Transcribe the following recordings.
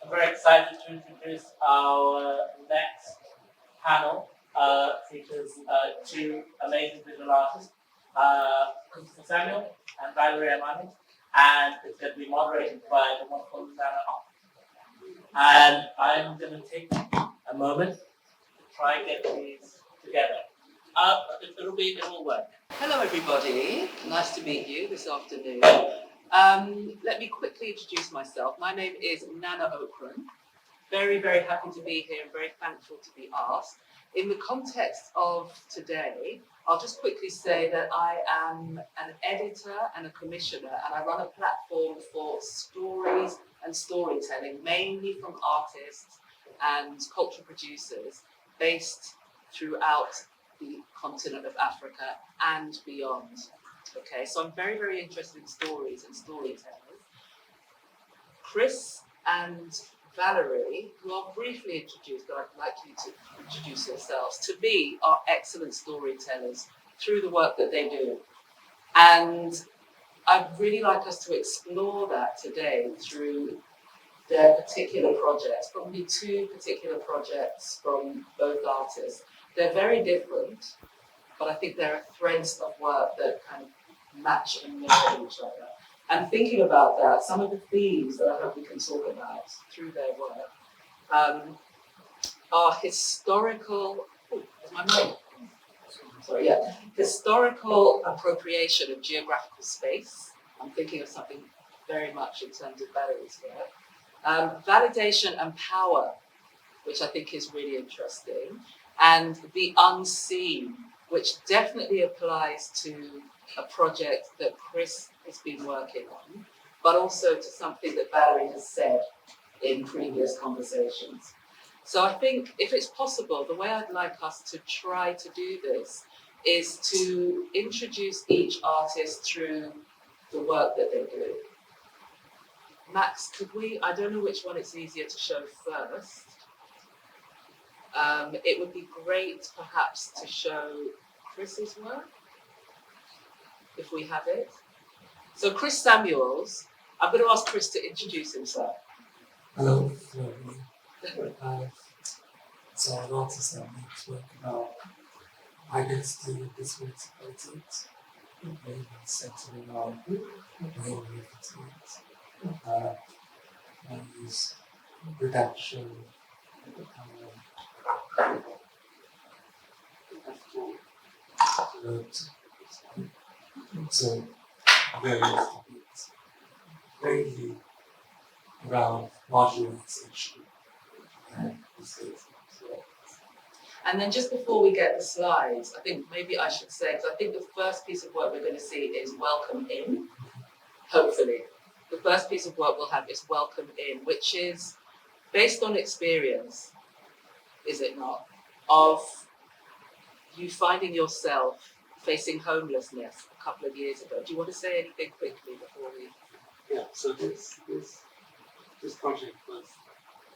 I'm very excited to introduce our next panel. Features two amazing visual artists, Christopher Samuel and Valerie Amani, and it's going to be moderated by the wonderful Susanna Hall. And I'm going to take a moment to try and get these together. It'll work. Hello everybody, nice to meet you this afternoon. Let me quickly introduce myself. My name is Nana Ocran. Very, very happy to be here and very thankful to be asked. In the context of today, I'll just quickly say that I am an editor and a commissioner, and I run a platform for stories and storytelling, mainly from artists and cultural producers based throughout the continent of Africa and beyond. Okay, so I'm very, very interested in stories and storytellers. Chris and Valerie, who I'll briefly introduce, but I'd like you to introduce yourselves, to me are excellent storytellers through the work that they do. And I'd really like us to explore that today through their particular projects, probably two particular projects from both artists. They're very different, but I think there are threads of work that kind of match and mirror each other. And thinking about that, some of the themes that I hope we can talk about through their work are historical, historical appropriation of geographical space. I'm thinking of something very much in terms of Valerie's work. Validation and power, which I think is really interesting. And the unseen, which definitely applies to a project that Chris has been working on, but also to something that Valerie has said in previous conversations. So I think if it's possible, the way I'd like us to try to do this is to introduce each artist through the work that they do. Max, could we, I don't know which one it's easier to show first. It would be great perhaps to show Chris's work, if we have it. So Chris Samuels, I'm going to ask Chris to introduce himself. Hello. So an artist that makes work about identity and disability, maybe centering on mainly values, redemption, so various topics, mainly around marginalization and racism. And then just before we get the slides, I think maybe I should say, because I think the first piece of work we're going to see is Welcome In, hopefully. The first piece of work we'll have is Welcome In, which is based on experience, is it not, of you finding yourself facing homelessness a couple of years ago. Do you want to say anything quickly before we... Yeah, so this project was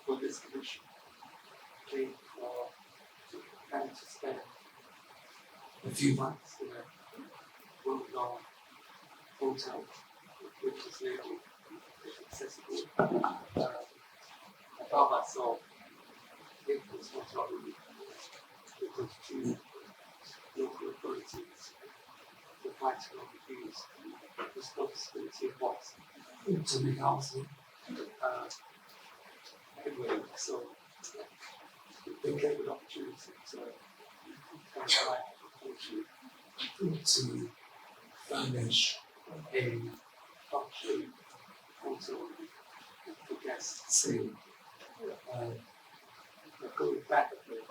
for this commission. Came for having to spend a few months in a well-known hotel, which is really accessible. I found myself in this hotel room because two local authorities were fighting over whose responsibility it was to make housing. Anyway, so they gave an opportunity to furnish a function hotel for guests. So, going back a bit,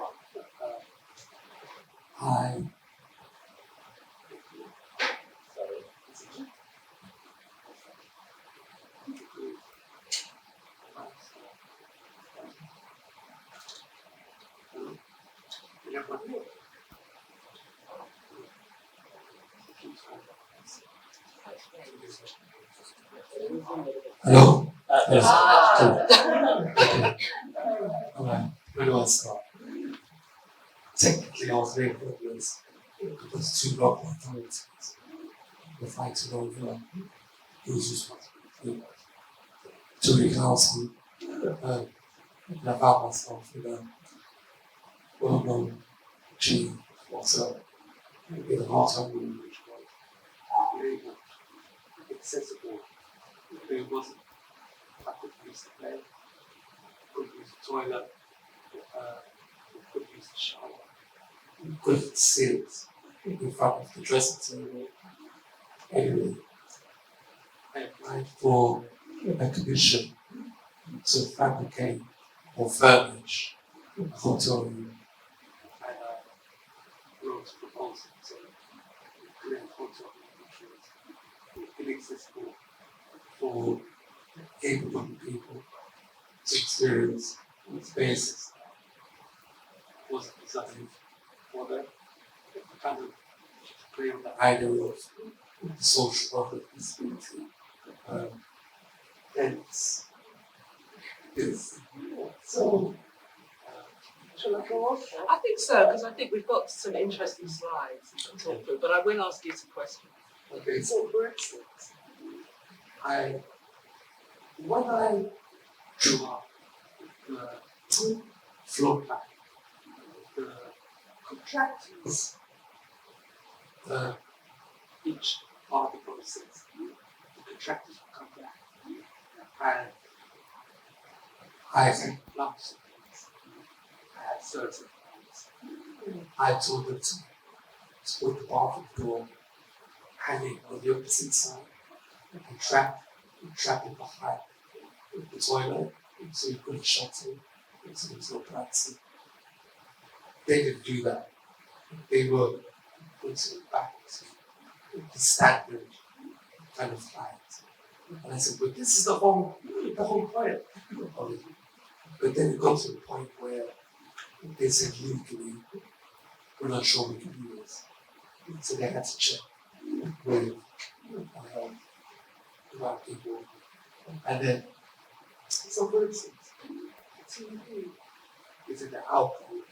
hello? Yes. Okay. Alright, where do I start? Technically, I was very hopeless because two local authorities were fighting over whose responsibility to make housing And I found myself in a well-known chain also in a part-time room, which was very much accessible. There wasn't, I could use the bed, could use the toilet, could use the shower, could sit in front of the dressing table. Anyway, I applied for a commission to fabricate or furnish a hotel room, and I wrote a proposal to create a hotel room which was inaccessible for capable people to experience spaces that wasn't designed for them. It kind of play on the idea of the social order disability. And it's so shall I go on? I think so, because I think we've got some interesting slides to talk through, but I will ask you some questions. Okay, so for instance, when I drew up the floor plan, the contractors, each part of the process, the contractors will come back and I had plans, I had certain plans. I told them to put the bathroom door hanging on the opposite side and trap it behind the toilet so you couldn't shut it, so there was no privacy. They didn't do that. They were putting it back to the standard kind of height. And I said, but this is the whole point of it. But then it got to the point where they said legally, we're not sure we can do this. So they had to check with about people. And then, so for instance, the TV is in the alcove.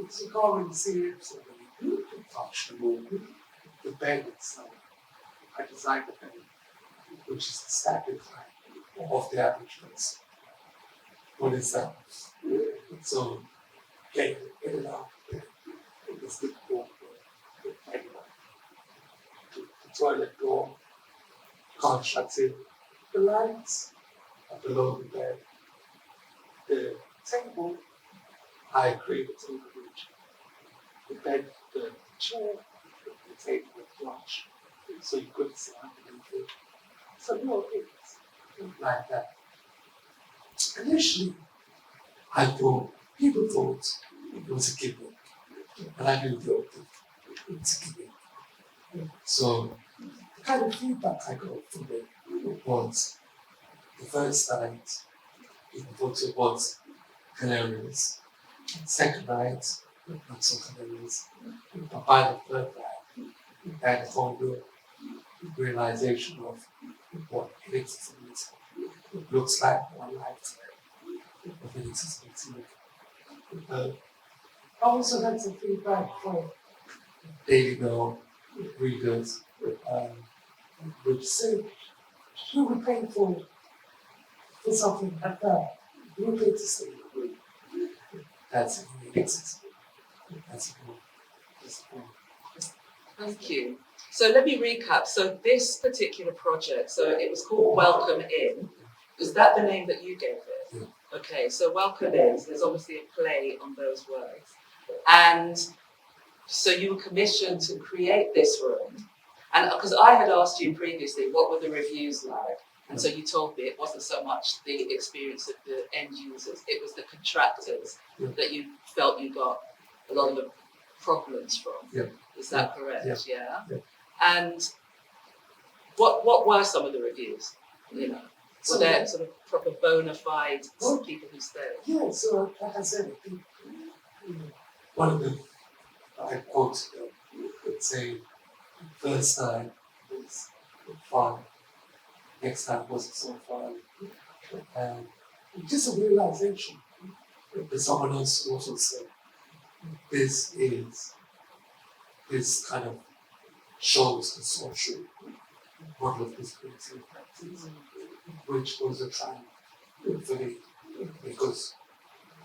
So you can't really see it, so when you functional, the bed itself, I designed the bed, which is the standard height of the average person. What is that? So, getting in and out of bed is difficult for anyone. The toilet door can't shut in. The lights are below the bed. The table, I created a table which the bed, the chair, the table was flush, so you couldn't sit underneath it. So little things like that. Initially, people thought it was a gimmick, and I knew it's a gimmick. So the kind of feedback I got from it was the first night, people thought it was hilarious. Second night, not so hilarious. But by the third night, I had a whole new realization of what inaccessibility looks like, one lifetime of inaccessibility. I also had some feedback from Daily Mail readers, which said, you were paying for something like that. You were paid to stay in the room. That's inaccessible. That's a point. Thank you. So let me recap. So this particular project, so it was called Welcome In. Is that the name that you gave it? Yeah. Okay, so Welcome In, so there's obviously a play on those words. And so you were commissioned to create this room. And because I had asked you previously, what were the reviews like? And so you told me it wasn't so much the experience of the end users, it was the contractors that you felt you got a lot of the problems from. Yeah. Is that correct? Yeah. And what were some of the reviews? You know, were there sort of proper bona fide people who stayed? Yeah, so like I said, I think one of the I quoted would say first time was fun, next time wasn't so fun. And just a realization that someone else also said this kind of shows the social model of disability practice, which was a triumph for me. because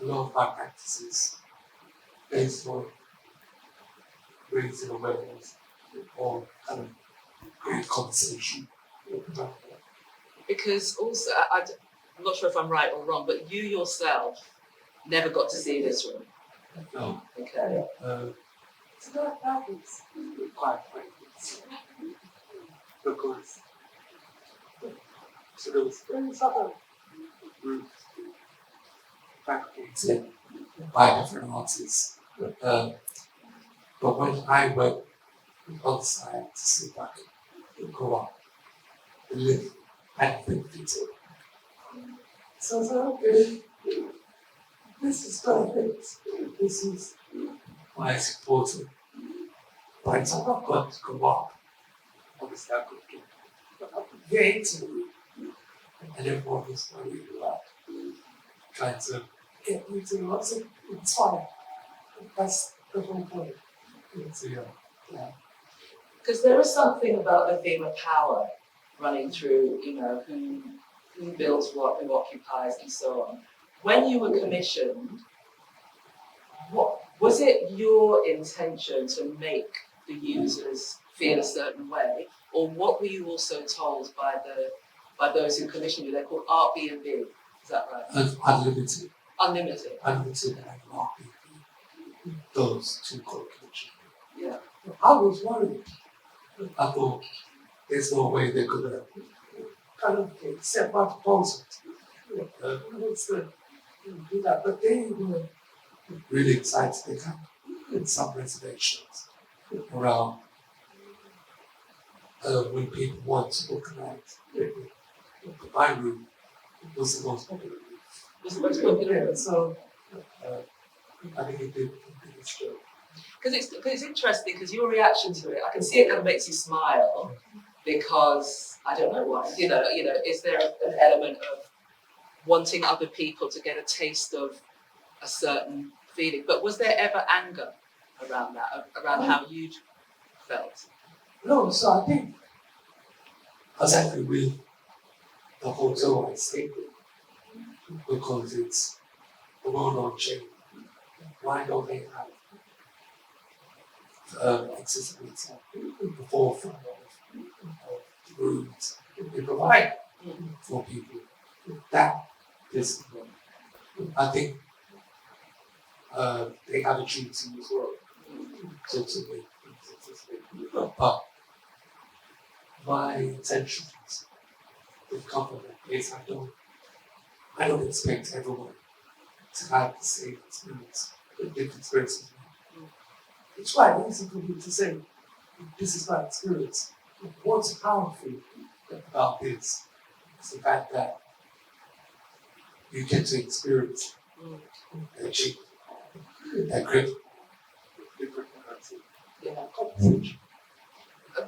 a lot of our practices based on raising awareness or kind of great conversation. Because also, I'm not sure if I'm right or wrong, but you yourself never got to see this room. No, Okay. so that was quite because so there was various other groups fabricated by different artists. But when I went on site to see if I could go up and live and think it. So I was like, okay, this is perfect. This is why it's important. By the time I've got to go up, obviously I could get into it. And everyone was really like trying to get me to it. I said, it's fine. That's the whole point. So yeah. Because there is something about the theme of power running through, you know, who builds what, who occupies, and so on. When you were commissioned, what was it your intention to make the users feel a certain way, or what were you also told by those who commissioned you? They're called Art B&B. Is that right? Unlimited. Unlimited. Unlimited and Art B&B. Those two qualifications. Yeah. I was worried. I thought there's no way they could kind of accept my proposal. Do that, but they were really excited. They had some reservations around when people want to book a night. My room was the most popular room. Was the most popular? Yeah, so I think it did its job. Because it's interesting, because your reaction to it, I can see it kind of makes you smile, because I don't know why. You know, is there an element of wanting other people to get a taste of a certain feeling? But was there ever anger around that, around how you felt? No, so I think I was angry with the hotel I stayed with because it's a well-known chain. Why don't they have accessibility at the forefront of rooms they provide for people? That discipline. I think they have a duty as well to make things accessible. But my intentions with government is I don't expect everyone to have the same experience, different experiences. It's quite easy for me to say, this is my experience. What's powerful about this is the fact that you get to experience and achieve that great different conversation.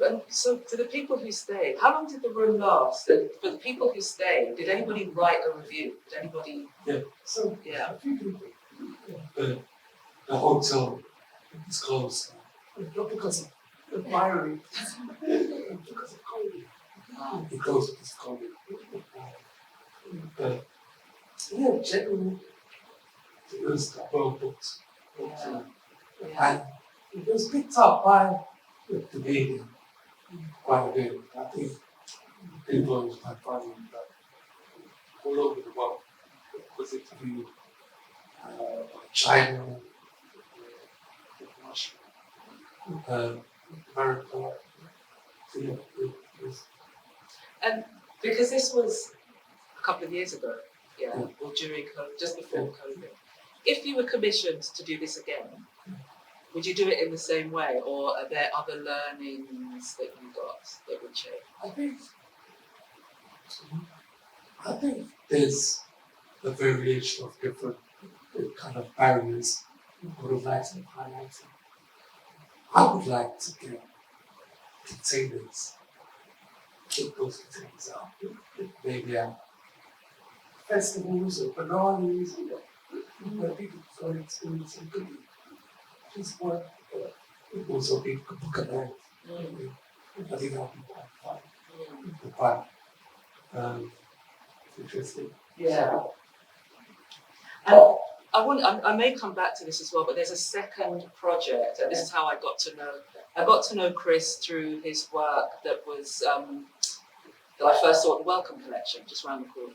And so, for the people who stayed, how long did the room last? And for the people who stayed, did anybody write a review? Did anybody? Yeah. So Yeah. a few people. The hotel is closed. Not because of the Valerie, because of COVID. It goes because of COVID. But yeah, generally, it was well booked. Yeah. And it was picked up by the media quite a bit. I think people was quite funny, but all over the world was interviewed by China, Russia, America. So yeah, it was. And because this was a couple of years ago, or during COVID, just before COVID, if you were commissioned to do this again, would you do it in the same way, or are there other learnings that you got that would change? I think there's a variation of different kind of barriers I would have liked to highlight. I would like to get containers, get those containers out. Maybe at festivals or bananas, where people can experience and could just work. Also, people could book a night. I think that would be quite fun. Interesting. Yeah. And I may come back to this as well, but there's a second project, and this is how I got to know Chris through his work that was that I first saw at the Welcome Collection, just around the corner,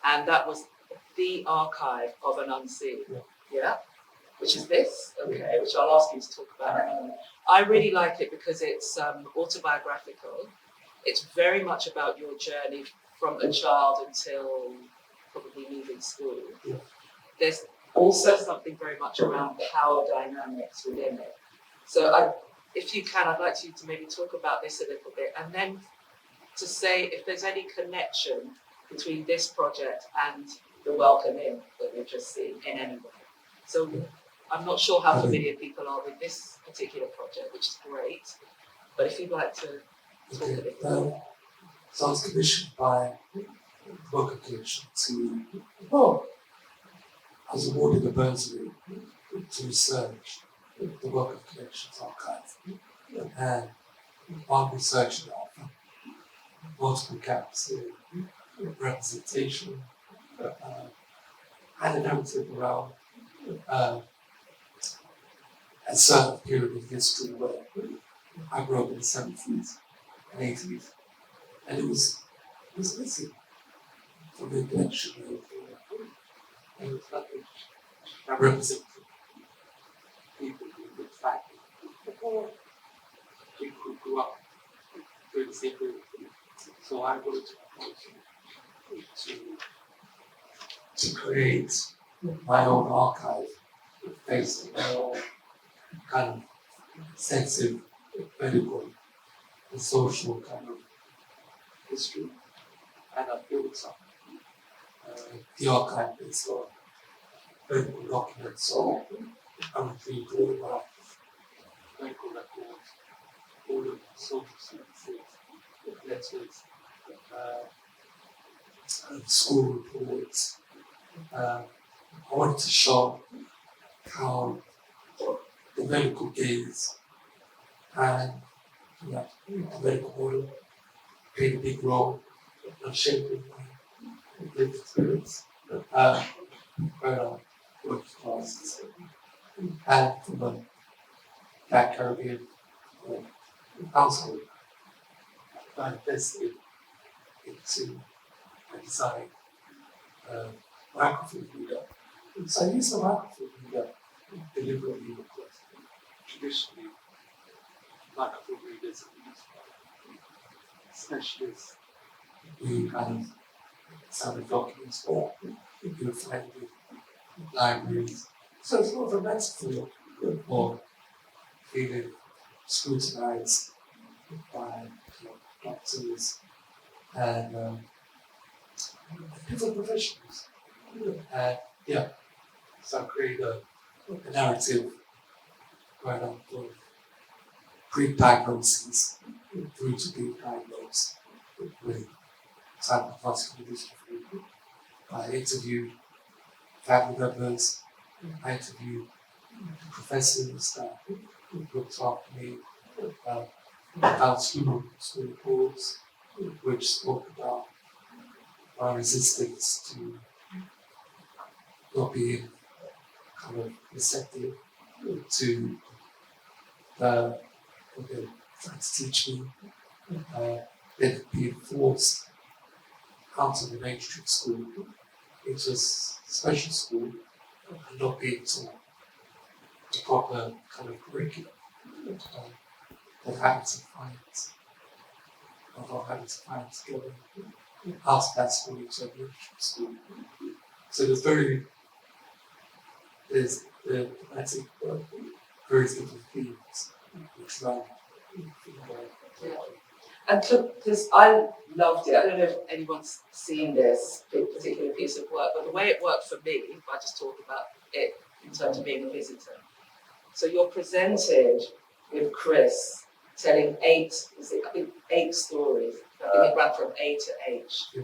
and that was the archive of an unseen. Yeah, which is this, okay, which I'll ask you to talk about in a moment. I really like it because it's autobiographical. It's very much about your journey from a child until probably leaving school. Yeah. There's also something very much around power dynamics within it. So if you can, I'd like you to maybe talk about this a little bit, and then to say if there's any connection between this project and the Welcome In that we've just seen in any way. So I'm not sure how familiar people are with this particular project, which is great, but if you'd like to talk a bit more. So I was commissioned by the Welcome Collection to, I was awarded a bursary to research the Welcome Collection's archive. And while researching it, I found multiple gaps in representation and a narrative around a certain period in history where I grew up in the 70s and 80s, and it was missing from the collection of and it was nothing represented people who looked back before people who grew up during the same period. So I wrote a proposal to create my own archive based on my own kind of sensitive medical and social kind of history. And I built up the archive based on medical documents, so I retrieved all of my medical records, all of the social services, letters, school reports. I wanted to show how the medical gaze and the medical model played a big role in shaping my lived experience growing up working classes and from a Black Caribbean household. I invested into a design microfield reader. So I used a microfield reader deliberately because traditionally microfield readers are used by specialists who kind of examine documents or you'll find in libraries. So it's more of a metaphor for feeling scrutinized by doctors and different professionals. And so I created a narrative right up of pre-diagnoses through to being diagnosed with vascular dystrophy. I interviewed family members, I interviewed professors that looked after me, about human school reports, which spoke about my resistance to not being kind of receptive to what they tried to teach me, then being forced out of the mainstream school into a special school and not being taught the proper kind of curriculum that having to find together out of that school into a mainstream school. So there's the thematic various different themes which run. And because I loved it, I don't know if anyone's seen this particular piece of work, but the way it worked for me, if I just talk about it in terms of being a visitor. So you're presented with Chris telling eight stories. I think it ran from A to H. Yeah.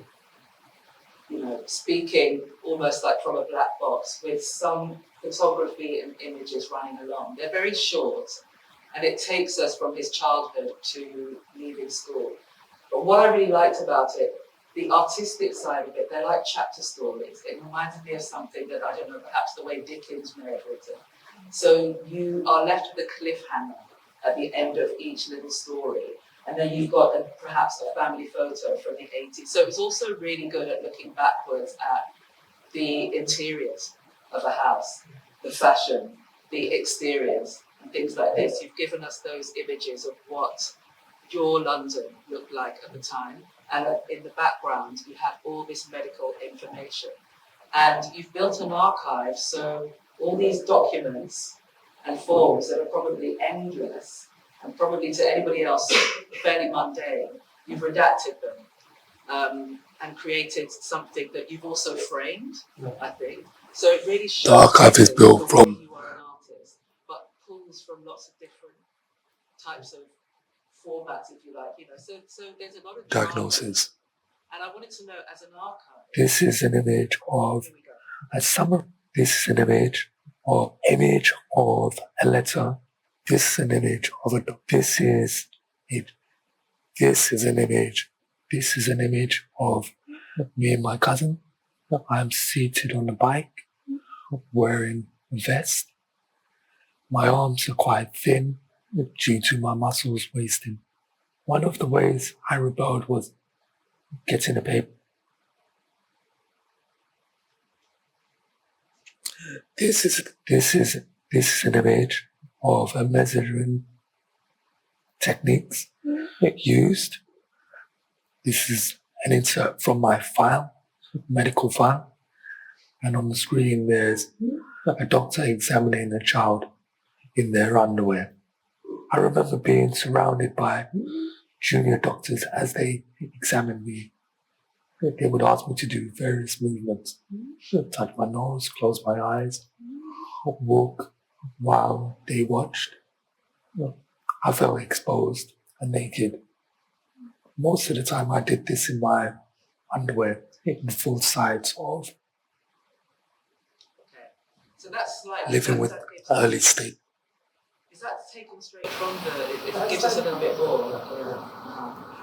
You know, speaking almost like from a black box with some photography and images running along. They're very short, and it takes us from his childhood to leaving school. But what I really liked about it the artistic side of it, they're like chapter stories. It reminds me of something that, I don't know, perhaps the way Dickens may have written. So you are left with a cliffhanger at the end of each little story. And then you've got perhaps a family photo from the 80s. So it's also really good at looking backwards at the interiors of a house, the fashion, the exteriors, and things like this. You've given us those images of what your London looked like at the time. And in the background, you have all this medical information. And you've built an archive, so all these documents and forms that are probably endless, and probably to anybody else fairly mundane, you've redacted them and created something that you've also framed, I think. So it really shows The archive is built from you are an artist, but pulls from lots of different types of formats, if you like. So there's a lot of diagnosis. and I wanted to know, as an archive. This is an image of a summer. This is an image of a letter. This is an image of a dog. This is it. This is an image. This is an image of me and my cousin. I'm seated on a bike, wearing a vest. My arms are quite thin due to my muscles wasting. One of the ways I rebelled was getting a paper. This is an image of a measuring techniques used. This is an insert from my file, medical file, and on the screen there's a doctor examining a child in their underwear. I remember being surrounded by junior doctors as they examined me. They would ask me to do various movements, touch my nose, close my eyes, walk while they watched. I felt exposed and naked. Most of the time I did this in my underwear, in full sides of So that's slightly living with early state. Is that taken straight from it gives us a little bit more?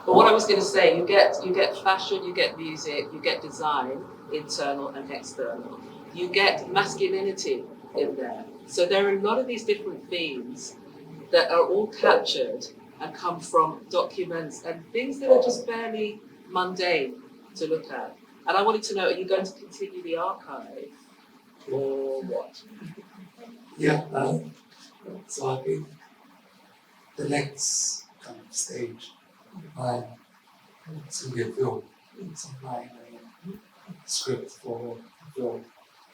But what I was going to say, you get fashion, you get music, you get design, internal and external. You get masculinity in there. So there are a lot of these different themes that are all captured and come from documents and things that are just fairly mundane to look at. And I wanted to know, are you going to continue the archive or what? Yeah, so I think the next kind of stage, it's going to be a film. It's applying a script for a film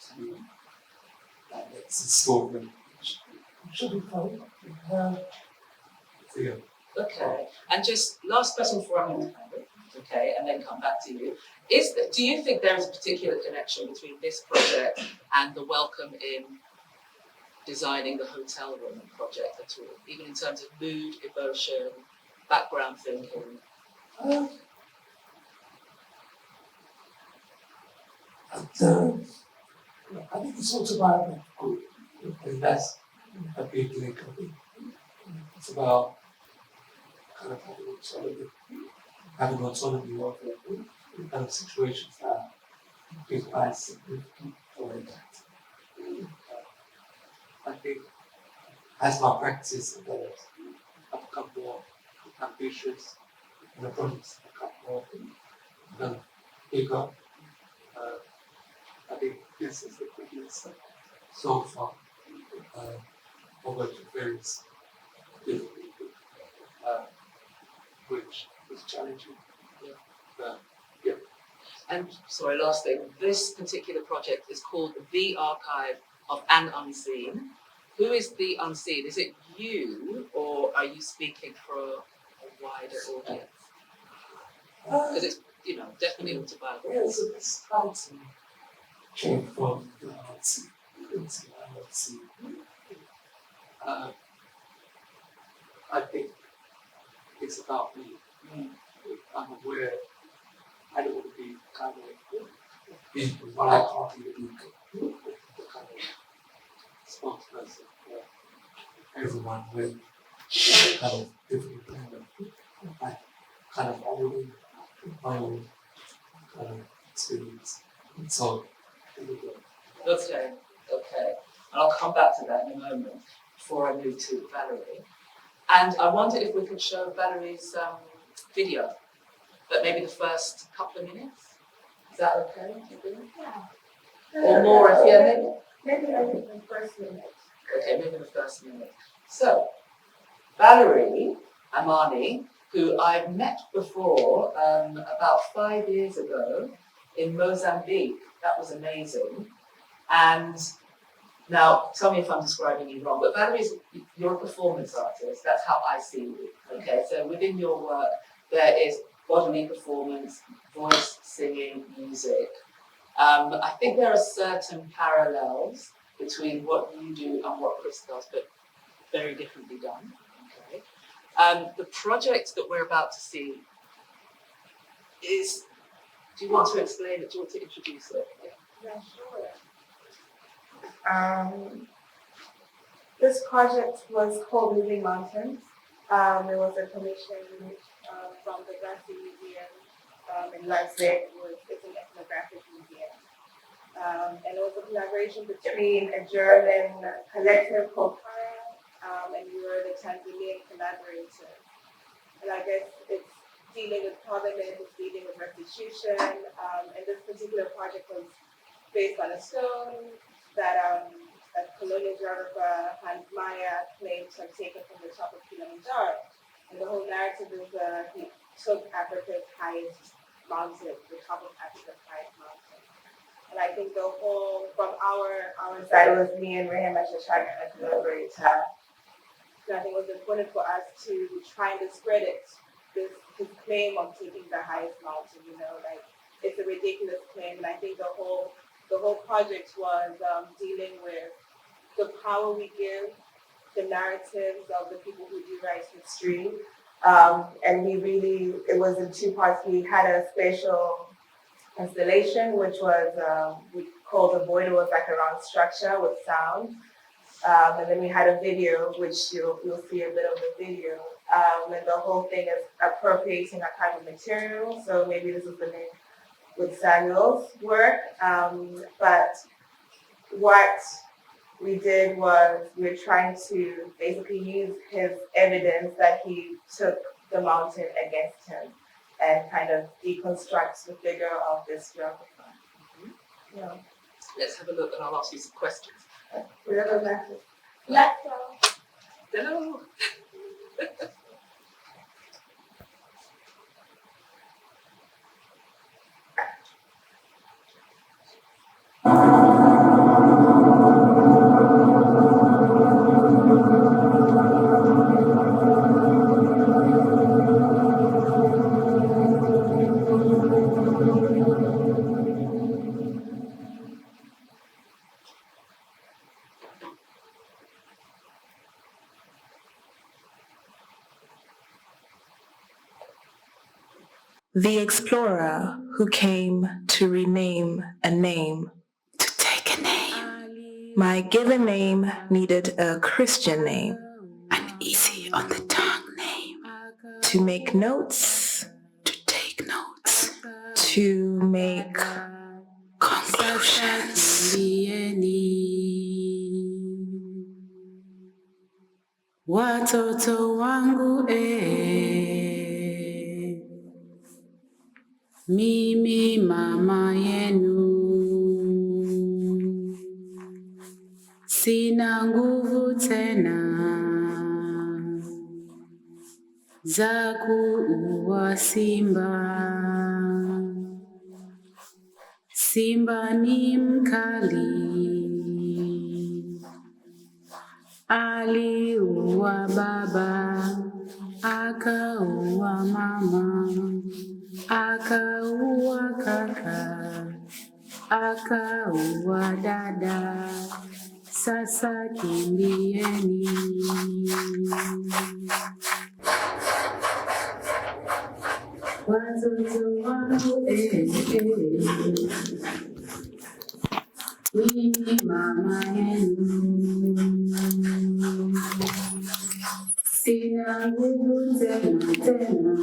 to be that next installment. Should be fun. So yeah. Okay, and just last question before I move to Harry, okay, and then come back to you. Do you think there is a particular connection between this project and the Welcome in designing the hotel room project at all, even in terms of mood, emotion, background thinking? I think it's also about good, and that's a big link. I think it's about kind of having autonomy of the kind of situations that people are significant or impact. I think as my practice develops, I become more ambitious and the projects become more bigger. I think this is the quickest so far over to various different people, which is challenging. Yeah. And sorry, last thing, this particular project is called The Archive of an Unseen. Who is the unseen? Is it you, or are you speaking for a wider audience? Because it's, definitely autobiographical. Yeah, so this title came from the unseen into the unseen. I think it's about me. I'm aware I don't want to be kind of being what I can't be the kind of spokesperson for everyone with kind of different kind of owning my own experience. And so, Okay, okay. And I'll come back to that in a moment before I move to Valerie. And I wonder if we could show Valerie's video, but maybe the first couple of minutes. Is that okay? Yeah. Or more if you Maybe like the first minute. Okay, maybe the first minute. So, Valerie Amani, who I've met before about 5 years ago in Mozambique. That was amazing. And now, tell me if I'm describing you wrong, but Valerie's, you're a performance artist. That's how I see you. Okay, so within your work, there is bodily performance, voice, singing, music. I think there are certain parallels between what you do and what Chris does, but very differently done. Okay. The project that we're about to see is, do you want to explain it? Do you want to introduce it? Yeah, sure. This project was called Moving Mountains. It was a commission from the Grassy Museum in Leipzig. It's an ethnographic museum. And it was a collaboration between a German collective called Ocran, and we were the Tanzanian collaborators. And I guess it's dealing with parliament, it's dealing with restitution, and this particular project was based on a stone that a colonial geographer, Hans Maya, claimed to have taken from the top of Kilimanjaro. And the whole narrative is he took Africa's highest mountain, the top of Africa's highest mountain. And I think the whole, from our side, it was me and Rahim Ashashag, a collaborator. And I think it was important for us to try and discredit his claim of taking the highest mountain, like it's a ridiculous claim. And I think the whole project was dealing with the power we give, the narratives of the people who do write history. And it was in two parts. We had a spatial installation, which was we called a void. It was like a round structure with sound. And then we had a video, which you'll see a bit of the video. And the whole thing is appropriating a type of material. So maybe this is the name with Samuel's work. But what we did was we're trying to basically use his evidence that he took the mountain against him and kind of deconstruct the figure of this geographer. Mm-hmm. Yeah. Let's have a look and I'll ask you some questions. Whatever matters. Let's go. Hello. The explorer who came to rename a name, to take a name. My given name needed a Christian name, an easy on the tongue name. To make notes, to take notes, to make conclusions. Watoto wangu mimi mama yenu, sina nguvu tena za kuua simba. Simba ni mkali, aliua baba, akaua mama, akaua kaka, akaua dada, sasa kimbieni. Watoto wangu mimi mama yenu, sina nguvu tena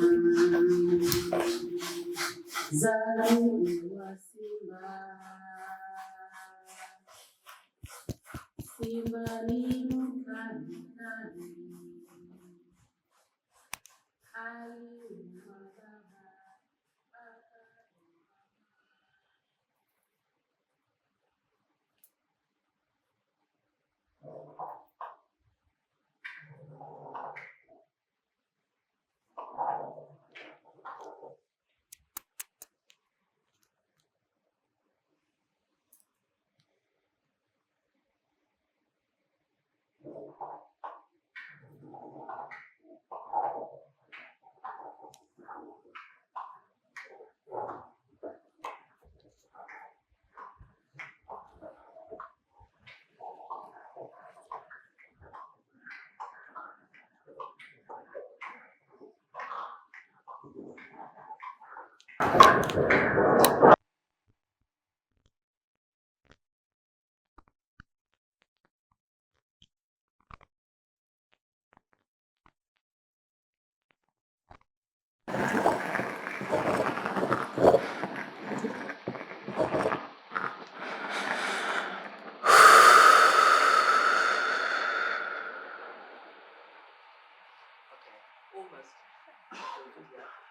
Okay, almost.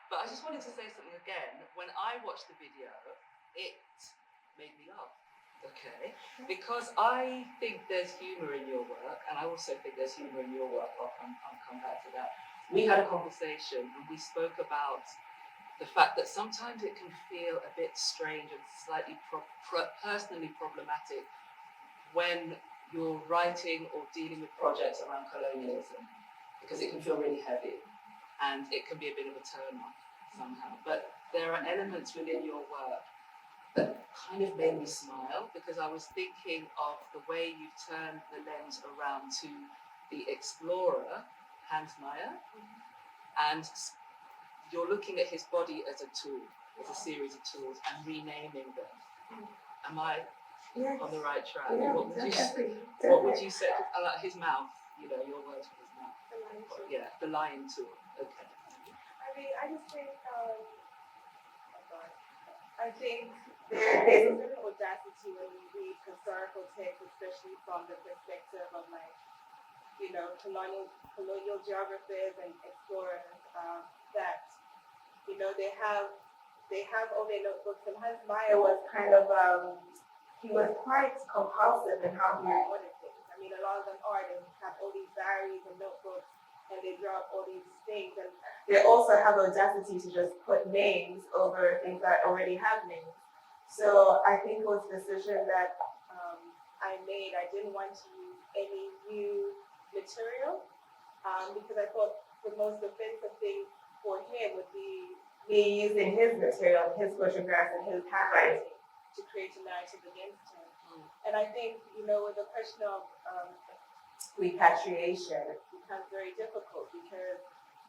But I just wanted to say something again. When I watched the video, it made me laugh. Okay, because I think there's humour in your work, and I also think there's humour in your work. I'll come back to that. We had a conversation, and we spoke about the fact that sometimes it can feel a bit strange and slightly personally problematic when you're writing or dealing with projects around colonialism, because it can feel really heavy and it can be a bit of a turn off somehow. But there are elements within your work that kind of made me smile, because I was thinking of the way you've turned the lens around to the explorer, Hans Meyer, and you're looking at his body as a tool, as a series of tools, and renaming them. Am I on the right track? Yeah, what would definitely. you say? Like his mouth, you know, your words for his mouth. Yeah, the lion tool. Okay. I mean, I just think, I think there's a certain audacity when we read historical texts, especially from the perspective of like, you know, colonial geographers and explorers, that, you know, they have all their notebooks, and Hans Meyer was kind of, he was quite compulsive in how he recorded things. I mean, a lot of them are, they have all these diaries and notebooks, and they draw up all these things, and they also have audacity to just put names over things that already have names. So I think it was a decision that I made. I didn't want to use any new material, because I thought the most offensive thing for him would be me using his material, his photographs, and his handwriting to create a narrative against him. And I think, you know, with the question of repatriation, it becomes very difficult, because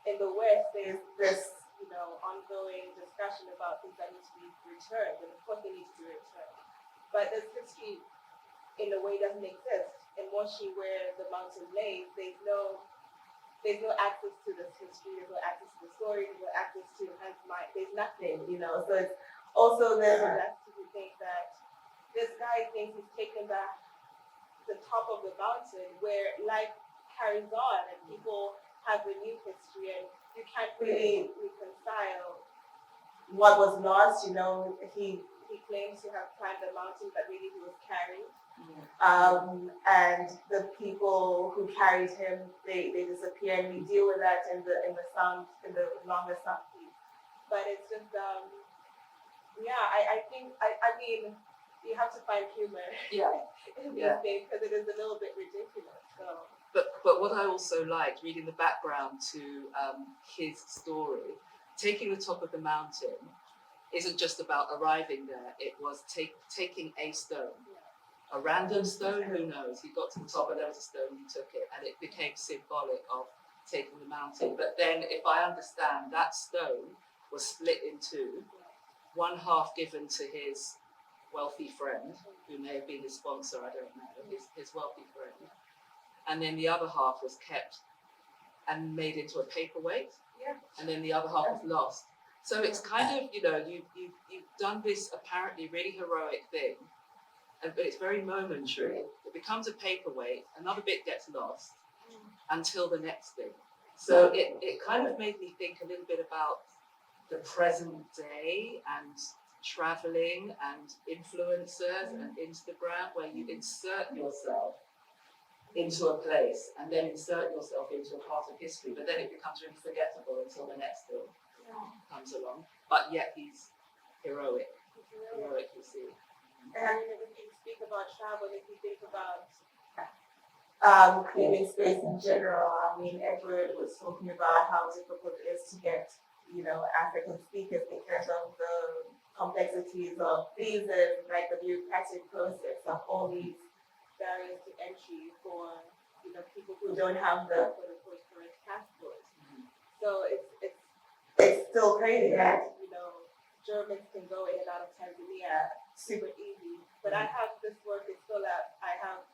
in the West there's this, you know, ongoing discussion about things that need to be returned, and of course they need to be returned. But this history, in a way, doesn't exist. In Moshi, where the mountain lays, there's no access to this history, there's no access to the story, there's no access to Hans Meyer, there's nothing, you know. So it's also there's audacity to think that this guy thinks he's taken back the top of the mountain where life carries on and people have a new history, and you can't really reconcile what was lost. You know, he claims to have climbed the mountain, but really he was carried. And the people who carried him, they disappear, and we deal with that in the longer sound piece. But it's just I think I mean, you have to find humor in these things, because it is a little bit ridiculous. So. But what I also liked, reading the background to his story, taking the top of the mountain isn't just about arriving there. It was taking a stone, a random stone. Who knows? He got to the top and there was a stone. He took it, and it became symbolic of taking the mountain. But then, if I understand, that stone was split in two. One half given to his wealthy friend, who may have been his sponsor, I don't know, his wealthy friend. And then the other half was kept and made into a paperweight. Yeah. And then the other half was lost. So it's kind of, you've done this apparently really heroic thing, but it's very momentary. It becomes a paperweight, another bit gets lost until the next thing. So it kind of made me think a little bit about the present day and traveling and influencers and Instagram, where you insert yourself into a place and then insert yourself into a part of history, but then it becomes really forgettable until the next thing comes along. But yet he's heroic, you see. And I mean, if you speak about travel, if you think about creating space in general, I mean, Edward was talking about how difficult it is to get, African speakers because of the complexities of visas, like the bureaucratic process of all these barriers to entry for, people who don't have the quote-unquote correct passport. So it's still crazy that, Germans can go in and out of Tanzania super easy. But I have this work is still that I have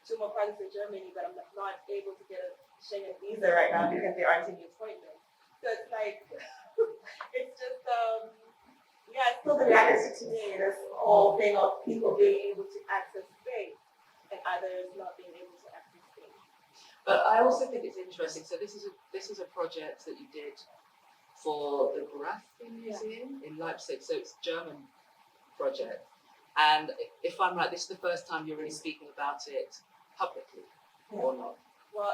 2 more projects in Germany, but I'm not able to get a Schengen visa right now because there aren't any appointments. So it's like, it's just, it's still the reality today, this whole thing of people being able to access space and others not being able to access space. But I also think it's interesting. So this is a project that you did for the Graffiti Museum in Leipzig. So it's a German project. And if I'm right, this is the first time you're really speaking about it publicly, or not? Well,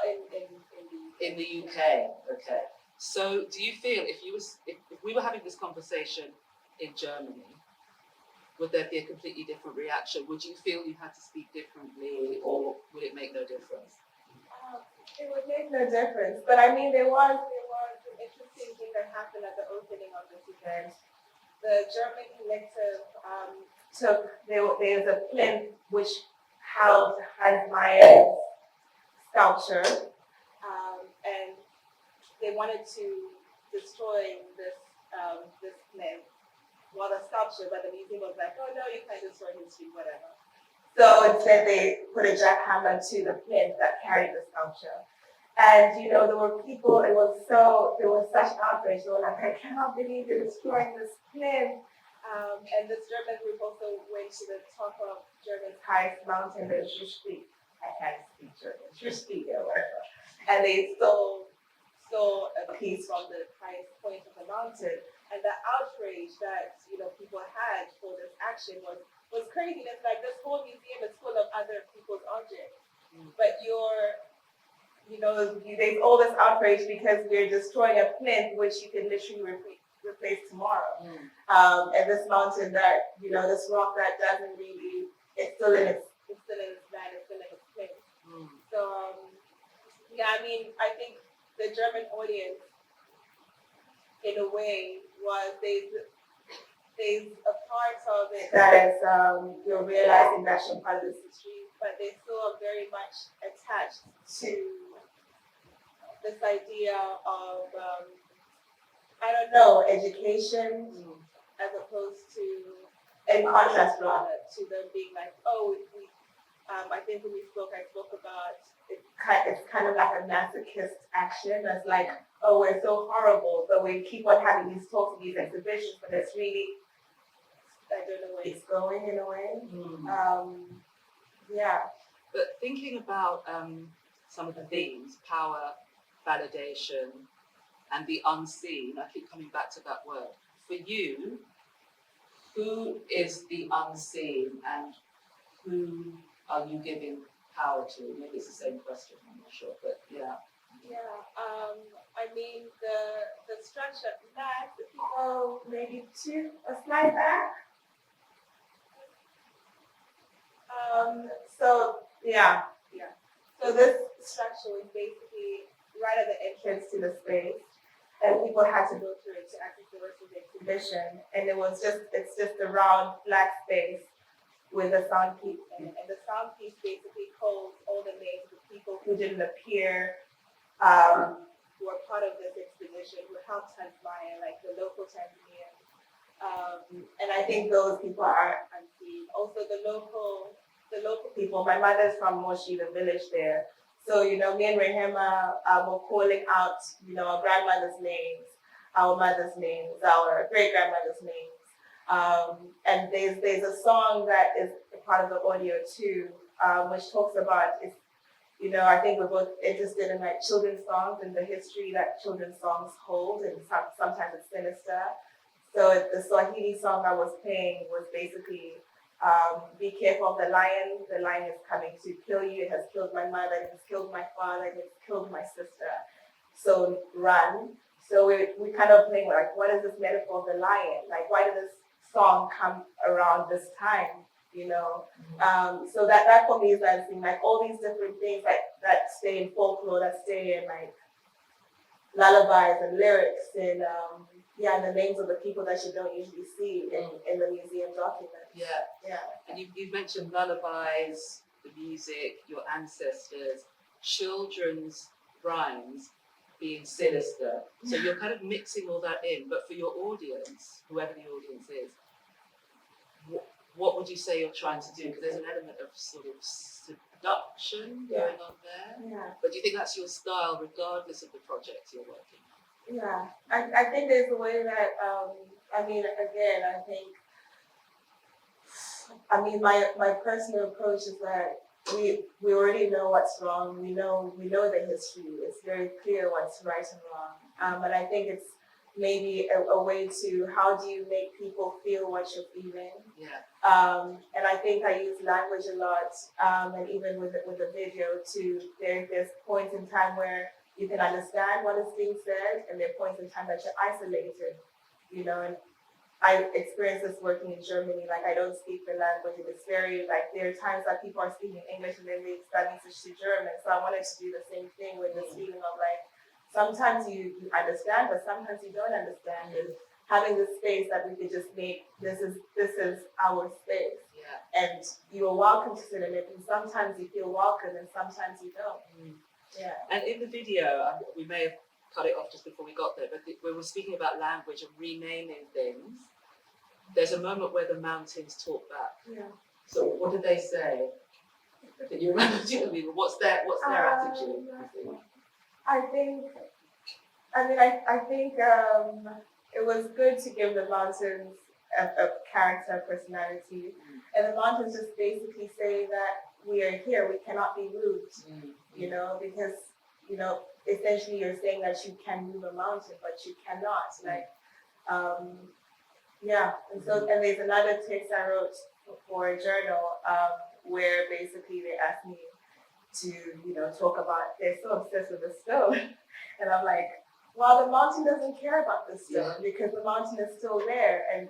In the UK, okay. So do you feel if we were having this conversation in Germany, would there be a completely different reaction? Would you feel you had to speak differently, or would it make no difference? It would make no difference, but I mean, there was an interesting thing that happened at the opening of this event. The German collective there's a plinth which housed Hans Meyer's sculpture, and they wanted to destroy this plinth, well, the sculpture, but the museum was like, oh no, you can't destroy history, whatever. So instead they put a jackhammer to the plinth that carried the sculpture. And there were people, there was such outrage. They were like, I cannot believe you're destroying this plinth. And this German group also went to the top of Germany's highest mountain, the Schusspeak. I can't speak German, Schusspeak or whatever. And they stole a piece from the highest point of the mountain. And the outrage that people had for this action was crazy. It's like this whole museum is full of other people's objects, but there's all this outrage because we're destroying a plinth which you can literally replace tomorrow. And this mountain that this rock that doesn't really, it's still in its land, it's still in its place. So I mean, I think the German audience, in a way, there's a part of it that is you're realizing that you're part of this history, but they still are very much attached to this idea of education as opposed to, in contrast rather, to them being like, I think when I spoke about it's kind of like a masochist action. It's like, oh, we're so horrible, but we keep on having these talks and these exhibitions, but it's really, I don't know where it's going in a way. But thinking about some of the themes, power, validation, and the unseen, I keep coming back to that word. For you, who is the unseen and who are you giving power to? Maybe it's the same question, I'm not sure, but yeah. I mean, the structure, that, if you go maybe a slide back. So this structure was basically right at the entrance to the space, and people had to go through it to access the rest of the exhibition. And it's just a round black space with a sound piece in it. And the sound piece basically holds all the names of people who didn't appear, who were part of this expedition, who helped Tanzania, like the local Tanzanians. And I think those people are unseen. Also the local people, my mother's from Moshi, the village there. So, me and Rehema were calling out, our grandmother's names. our mother's names, our great grandmother's names. And there's a song that is a part of the audio too, which talks about, if, you know, I think we're both interested in like children's songs and the history that children's songs hold, and sometimes it's sinister. So the Swahili song I was playing was basically, be careful of the lion is coming to kill you, it has killed my mother, it has killed my father, it has killed my sister, so run. So we kind of playing like, what is this metaphor of the lion? Like, why did this song come around this time? You know, so that for me is dancing, like all these different things that stay in folklore, that stay in like lullabies and lyrics, and the names of the people that you don't usually see in the museum documents. Yeah. And you've mentioned lullabies, the music, your ancestors, children's rhymes being sinister. So you're kind of mixing all that in, but for your audience, whoever the audience is, what would you say you're trying to do? Because there's an element of sort of seduction going on there. Yeah. But do you think that's your style regardless of the project you're working on? Yeah. I think there's a way that, my personal approach is that we already know what's wrong. We know the history. It's very clear what's right and wrong. And I think it's maybe a way to, how do you make people feel what you're feeling? Yeah. And I think I use language a lot, and even with the video too. There's points in time where you can understand what is being said, and there are points in time that you're isolated, you know. And I experienced this working in Germany. Like, I don't speak the language. It's very, like, there are times that people are speaking English and then they suddenly switch to German. So I wanted to do the same thing with this feeling of like, sometimes you understand, but sometimes you don't understand. And having this space that we could just make, this is our space. Yeah. And you are welcome to sit in it. And sometimes you feel welcome and sometimes you don't. Yeah. And in the video, we may have cut it off just before we got there, but we were speaking about language and renaming things. There's a moment where the mountains talk back. Yeah. So what did they say? Can you remember? What's their attitude? I think it was good to give the mountains a character, personality, and the mountains just basically say that we are here, we cannot be moved, you know, because, you know, essentially you're saying that you can move a mountain, but you cannot, like, and so, and there's another text I wrote for a journal, where basically they asked me to, you know, talk about, they're so obsessed with the stone. And I'm like, well, the mountain doesn't care about the stone because the mountain is still there. And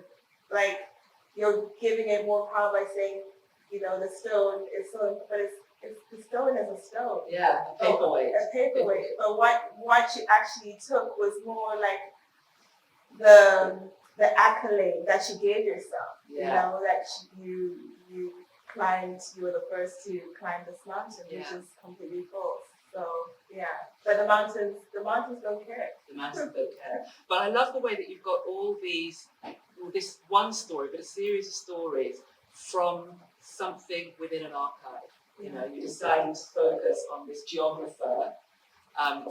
like, you're giving it more power by saying, you know, the stone is so, but the stone is a stone. Yeah, a paperweight. A paperweight. But what you actually took was more like the accolade that you gave yourself. You know, that you climbed, you were the first to climb this mountain, which is completely false. So but the mountains don't care. The mountains don't care. But I love the way that you've got all this one story, but a series of stories from something within an archive. You know, you decided to focus on this geographer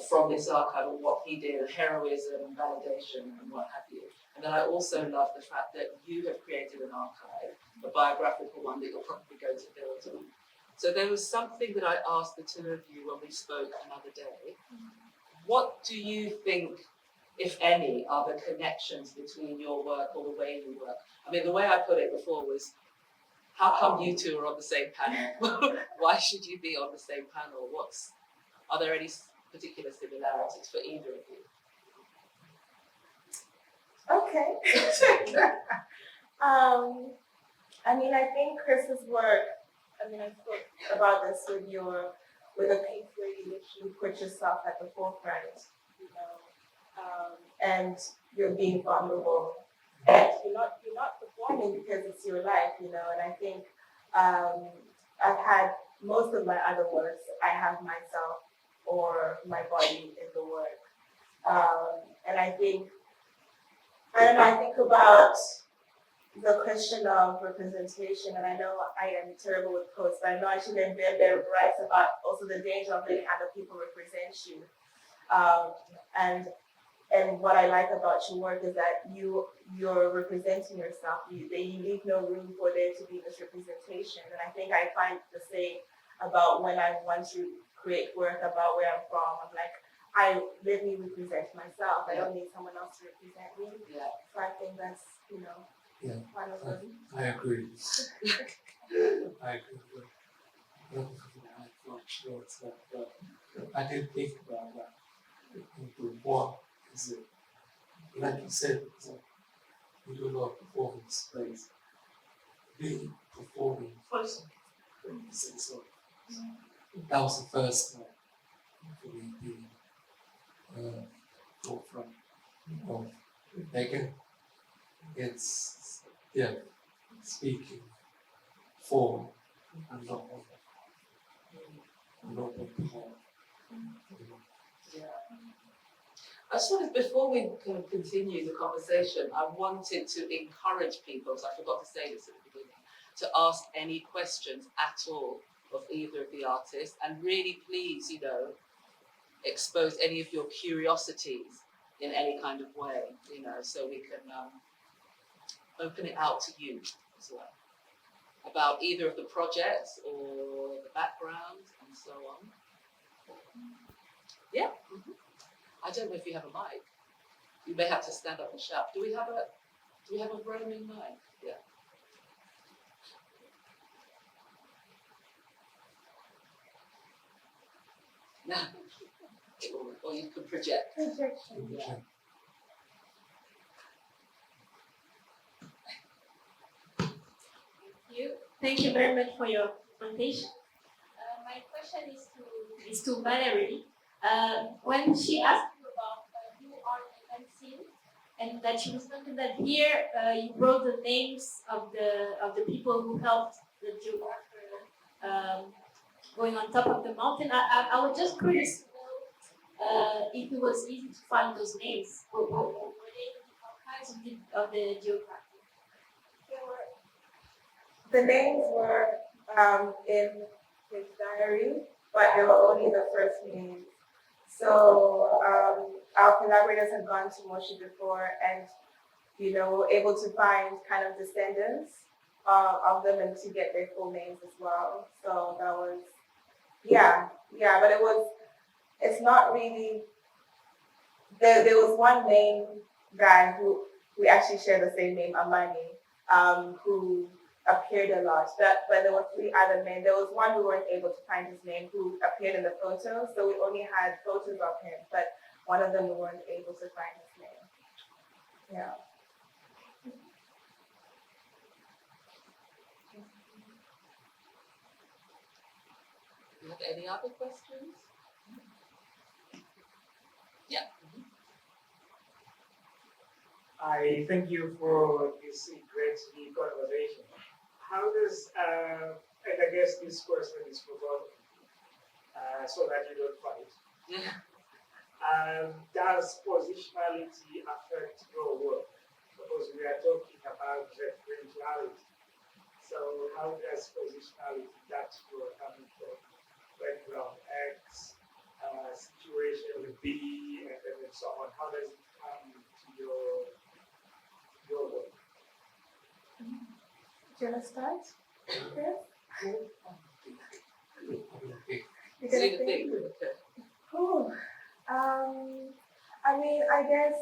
from this archive and what he did, and heroism and validation and what have you. And then I also love the fact that you have created an archive, a biographical one that you'll probably go to build on. So there was something that I asked the two of you when we spoke another day. What do you think, if any, are the connections between your work or the way you work? I mean, the way I put it before was, how come you two are on the same panel? Why should you be on the same panel? Are there any particular similarities for either of you? Okay. I think Chris's work, I spoke about this with the Pink Lady, which you put yourself at the forefront, you know, and you're being vulnerable. And you're not performing because it's your life, you know, and I think I've had most of my other works, I have myself or my body in the work. And I think about the question of representation, and I know I am terrible with quotes, but I know I should embed their rights about also the danger of letting other people represent you. And And what I like about your work is that you're representing yourself. You leave no room for there to be misrepresentation. And I think I find the same about when I want to create work about where I'm from. I'm like, let me represent myself. I don't need someone else to represent me. Yeah. So I think that's, Yeah, one of them. I agree. I agree. I thought sure it's that, but I did think about that. What is it? Like you said, it's like we do a lot of performance plays. Being performing first, so that was the first time for me being forefront of again. It's speaking for and not on behalf. Yeah. I suppose before we kind of continue the conversation, I wanted to encourage people, because I forgot to say this at the beginning, to ask any questions at all of either of the artists, and really please, expose any of your curiosities in any kind of way, so we can open it out to you as well, about either of the projects or the background and so on. Yeah. Mm-hmm. I don't know if you have a mic. You may have to stand up and shout. Do we have a roaming mic? Yeah. No. Or you can project. Projection. Yeah. Thank you very much for your presentation. My question is to Valerie. When she asked you about new art event scene, and that she was talking that here you wrote the names of the people who helped the geographer going on top of the mountain. I was just curious to know if it was easy to find those names. Were they in the archives of the geographer? The names were in his diary, but they were only the first names. So our collaborators had gone to Moshi before, and were able to find kind of descendants of them and to get their full names as well. So that was, but it's not really. There was one main guy who we actually share the same name, Amani, who appeared a lot, but there were three other men. There was one we weren't able to find his name who appeared in the photos, so we only had photos of him, but one of them we weren't able to find his name. Yeah. Do you have any other questions? Yeah. I thank you for this great conversation. How does, and I guess this question is for both, so that you don't fight. Yeah. Does positionality affect your work? Because we are talking about referentiality. So how does positionality, that you are coming from background X, situation B, and then so on, how does it come to your work? Do you want to start? Chris? You So gonna you think? think, okay. Cool. I guess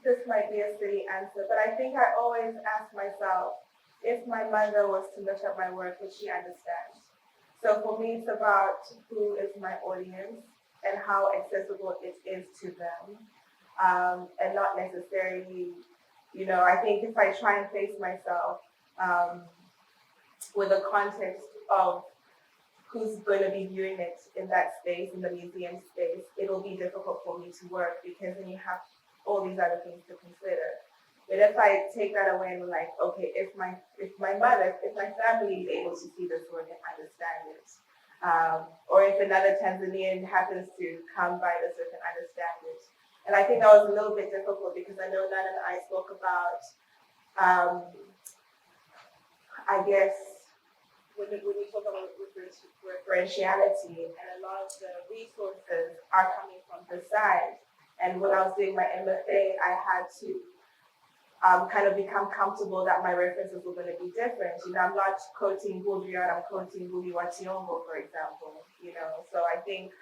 this might be a silly answer, but I think I always ask myself, if my mother was to look at my work, would she understand? So for me, it's about who is my audience and how accessible it is to them, and not necessarily, I think if I try and place myself with the context of who's going to be viewing it in that space, in the museum space, it'll be difficult for me to work because then you have all these other things to consider. But if I take that away and I'm like, okay, if my family is able to see this work and understand it, or if another Tanzanian happens to come by this work and understand it. And I think that was a little bit difficult because I know Nana and I spoke about, I guess, when we talk about referentiality, and a lot of the resources are coming from the side. And when I was doing my MFA, I had to kind of become comfortable that my references were going to be different. You know, I'm not quoting Baudrillard, I'm quoting Louis Wationgo, for example. You know, so I think,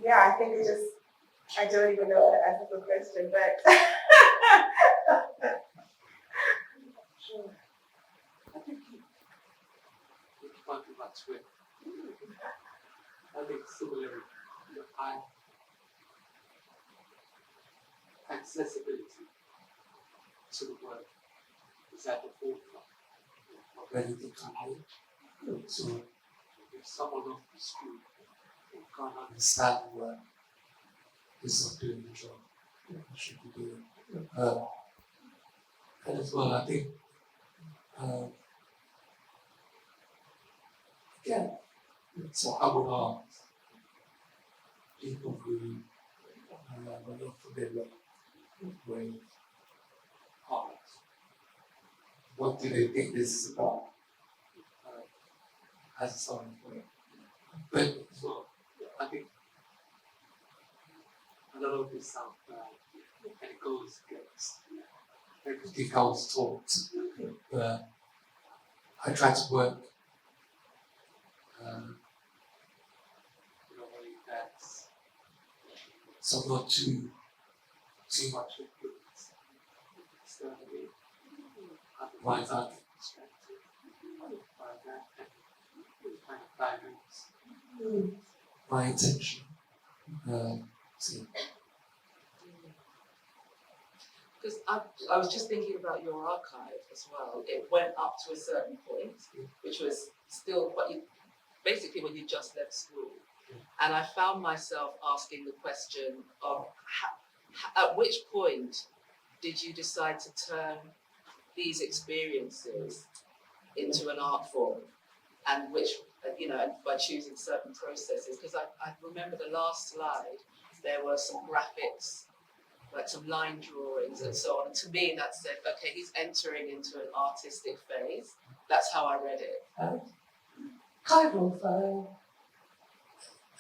yeah, I think it just, I don't even know how to answer the question, but. I think you can't do much with. I think similarly, accessibility to the work is at the forefront of anything I do. So if someone off the street who can't understand the work is not doing the job it should be doing. And as well, I think, again, so I would ask people who are not familiar with art, what do they think this is about as a starting point? But as well, I think a lot of this sounds bad and it goes against everything I was taught. But I try to work in a way that's so not too much influence externally. Otherwise, I get distracted by that and it kind of dilutes my attention. So, Because I was just thinking about your archive as well. It went up to a certain point, which was still basically when you just left school. And I found myself asking the question of at which point did you decide to turn these experiences into an art form, and which, by choosing certain processes? Because I remember the last slide, there were some graphics, like some line drawings and so on. And to me, that said, okay, he's entering into an artistic phase. That's how I read it. kind of,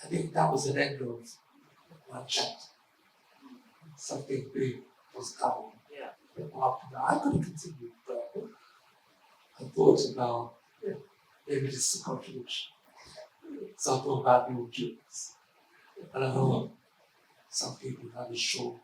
I think that was an end of one chapter. Something big was coming. Yeah. And after that, I could have continued, but I thought about maybe this is a contradiction. So I thought about the old jokes. And I know some people have a show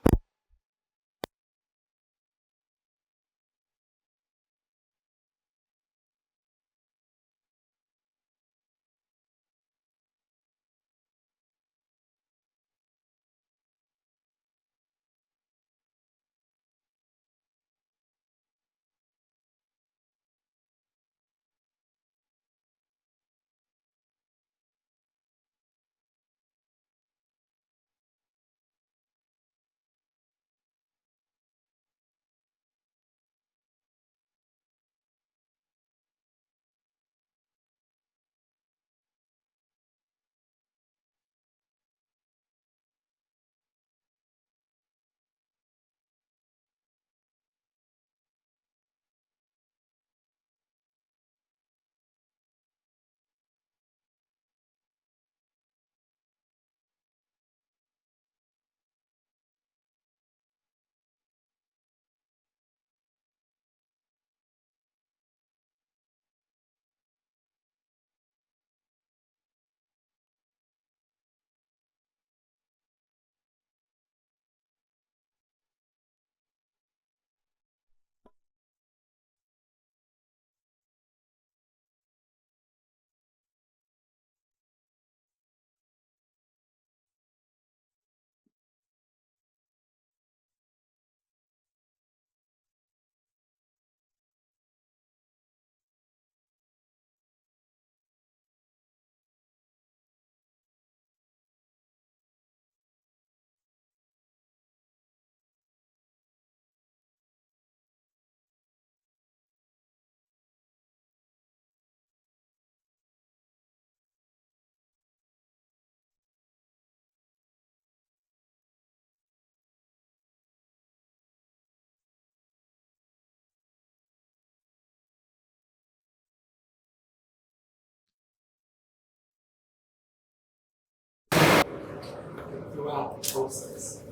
throughout the process,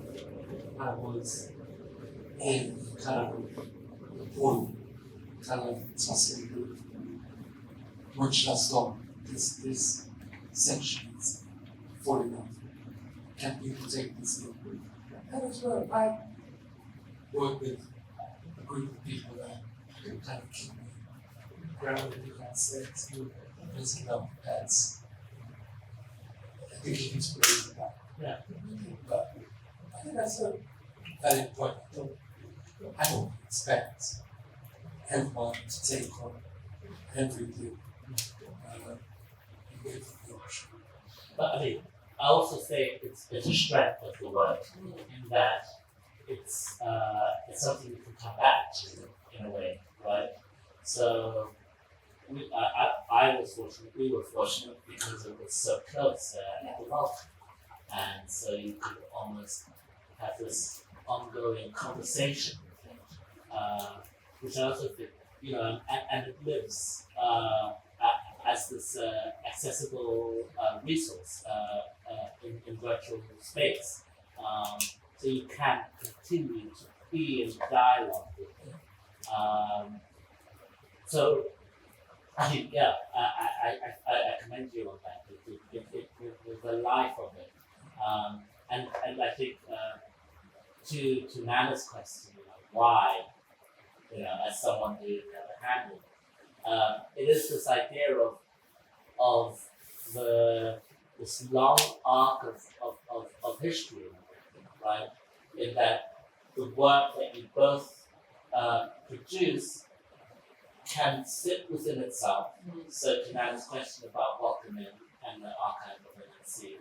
I was in kind of one kind of tossing group, which I saw this section is full enough. Can people take this in? And as well, I work with a group of people that can kind of keep me grounded in that sense. There's enough that's I think he needs to believe that. Yeah. But I think that's a valid point. I don't expect everyone to take on everything and give the option. But I mean, I also say it's a strength of the work in that it's something you can come back to in a way, right? So I was fortunate, we were fortunate because it was so close at the Vulcan. And so you could almost have this ongoing conversation with him, which I also think, and it lives as this accessible resource in virtual space. So you can continue to be in dialogue with him. So I think, yeah, I commend you on that, with the life of it. And I think to Nana's question, why, as someone who never handled, it is this idea of this long arc of history, right? In that the work that you both produce can sit within itself. So to Nana's question about Welcome In and the archive of NNC,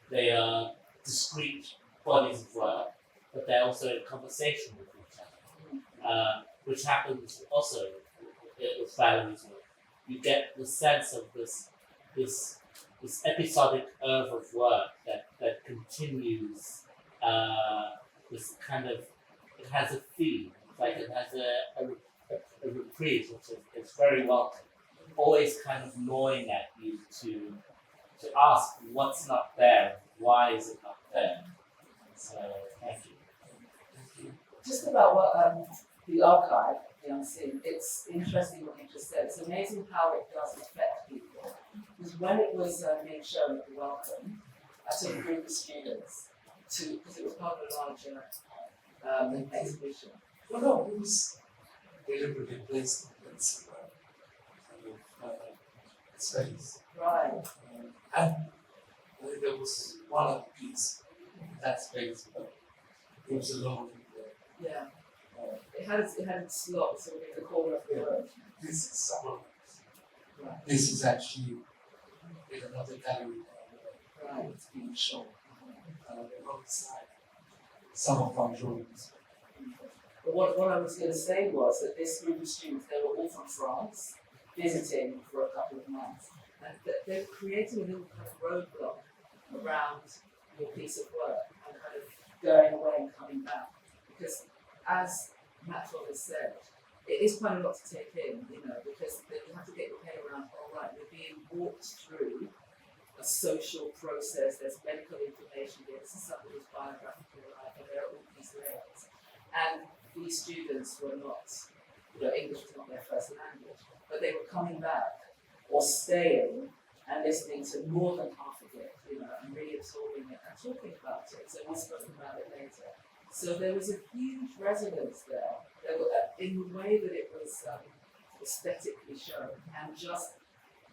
they are discrete bodies of work, but they're also in conversation with each other, which happens also with Valerie's work. You get the sense of this episodic oeuvre of work that continues. This kind of, it has a theme, like it has a reprise, which is very welcome. Always kind of gnawing at you to ask what's not there, why is it not there? So thank you. Just about what the archive, the unseen, it's interesting what you just said. It's amazing how it does affect people. Because when it was being shown at the Welcome, I took a group of students because it was part of a larger exhibition. Well, no, it was deliberately placed in this kind of space. Right. And there was one other piece in that space, but it was alone in there. Yeah. It had its slot, so in the corner of the room. This is someone else. Right. This is actually in another gallery Right. it's being shown alongside some of our drawings. But what I was going to say was that this group of students, they were all from France, visiting for a couple of months. And they're creating a little kind of roadblock around your piece of work and kind of going away and coming back. Because as Maxwell has said, it is quite a lot to take in, because you have to get your head around, all right, we're being walked through a social process, there's medical information here, this is somebody's biographical life, and there are all these layers. And these students were not, English was not their first language, but they were coming back or staying and listening to more than half of it, and really absorbing it and talking about it. So we spoke about it later. So there was a huge resonance there, in the way that it was aesthetically shown, and just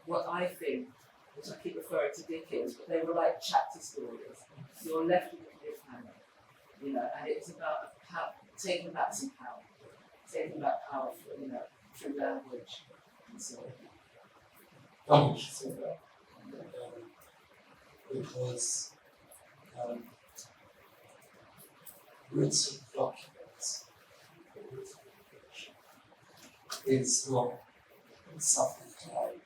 what I think, which I keep referring to Dickens, but they were like chapter stories. You're left with a cliffhanger, and it's about taking back some power, through language and so on. Funny you should say that. Because written documents is not something like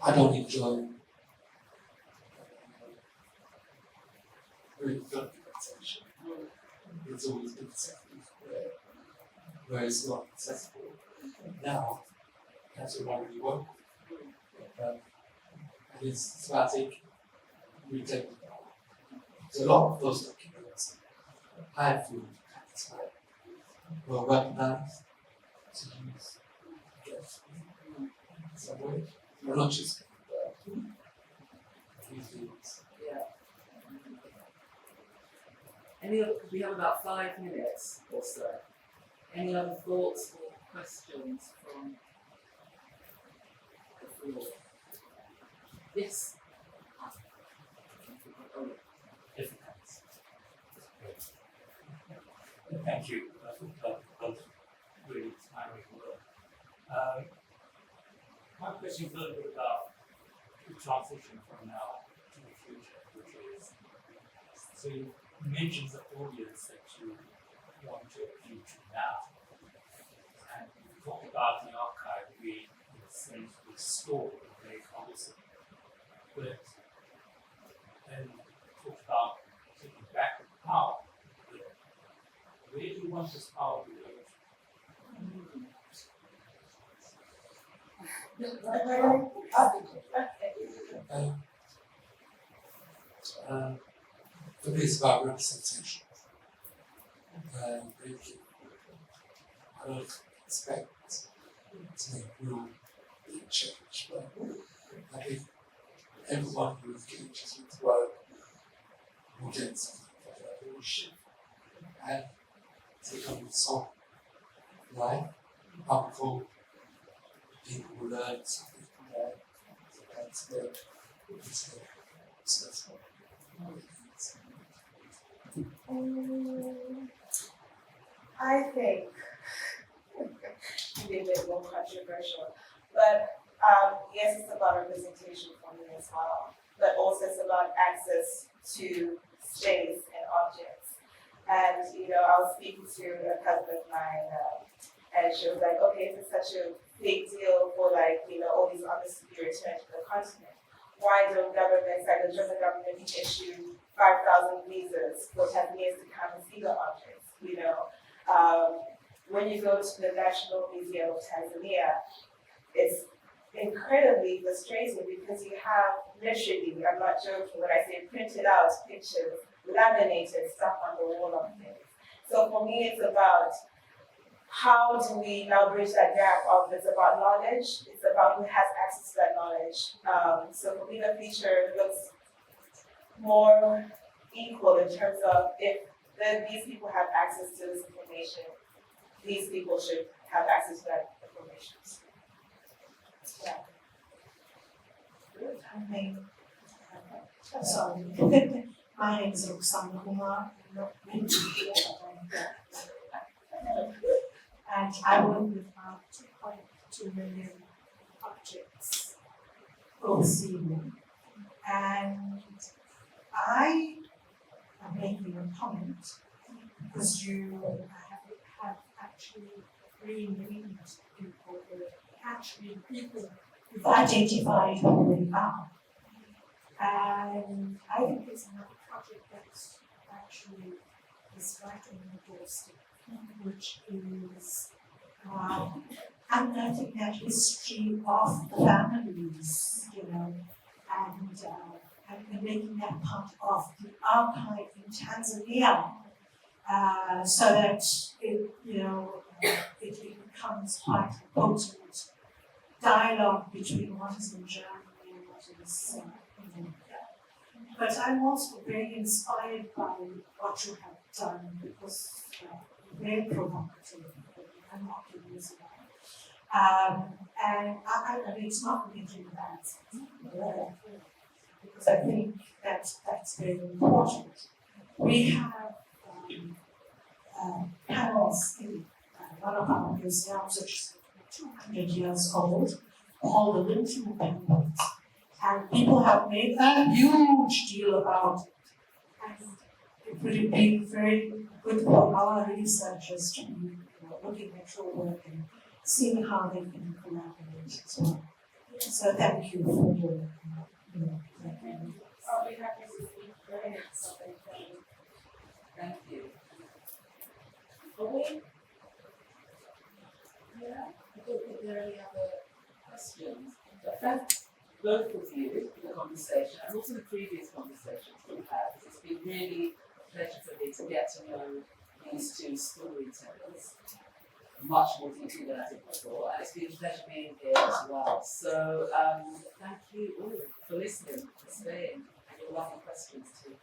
I don't enjoy written documentation. It's always been something where it's not accessible. Now, That's what I really want. And it's systematic. We take a lot of those documents have to were recognized to use against some way. We're not just these. Yeah. Any other, we have about 5 minutes or so. Any other thoughts or questions from the floor? Yes. Different hands. Thank you for both really inspiring work. My question is a little bit about the transition from now to the future, which is, so you mentioned the audience that you want to appeal to now. And you talked about the archive being, in a sense, restored in a very cumbersome. But then talked about taking back the power. But where do you want this power to go? For me, it's about representation. I don't expect to make real big change, but I think everyone who engages with work will get something from that. They will shift and take on its own life. How cool people will learn something from that. So that's the successful. I think maybe a bit more controversial, but yes, it's about representation for me as well, but also it's about access to space and objects. And I was speaking to a cousin of mine, and she was like, "Okay, if it's such a big deal for all these others to be returned to the continent, why don't governments like the German government issue 5,000 visas for Tanzanians to come and see the objects?" When you go to the National Museum of Tanzania, it's incredibly frustrating because you have literally, I'm not joking when I say printed out pictures, laminated, stuck on the wall of things. So for me, it's about how do we now bridge that gap of it's about knowledge, it's about who has access to that knowledge. So for me, the future looks more equal in terms of if these people have access to this information, these people should have access to that information. Yeah. Sorry. My name is Roxana Kumar. Not mentioned here, and I work with about 2.2 million objects overseas. And I am making a comment because you have actually renamed people, actually people who've identified who they are. And I think there's another project that's actually is right on the doorstep, which is unearthing that history of the families, and making that part of the archive in Tanzania, so that it becomes quite a potent dialogue between what is in Germany and what is in India. But I'm also very inspired by what you have done because very provocative and not using and I mean, it's not making bad sense, because I think that's very important. We have panels in one of our museums, which is 200 years old, called the Linton panels. And people have made a huge deal about it. And it would have been very good for our researchers to be looking at your work and seeing how they can collaborate as well. So thank you for your I'll be happy to speak for something. Thank you. Okay. Yeah, I don't think there are any other thank both of you for the conversation and also the previous conversations we've had. It's been really a pleasure for me to get to know these two storytellers much more deeply than I did before, and it's been a pleasure being here as well. So thank you all for listening, for staying, and your lovely questions too.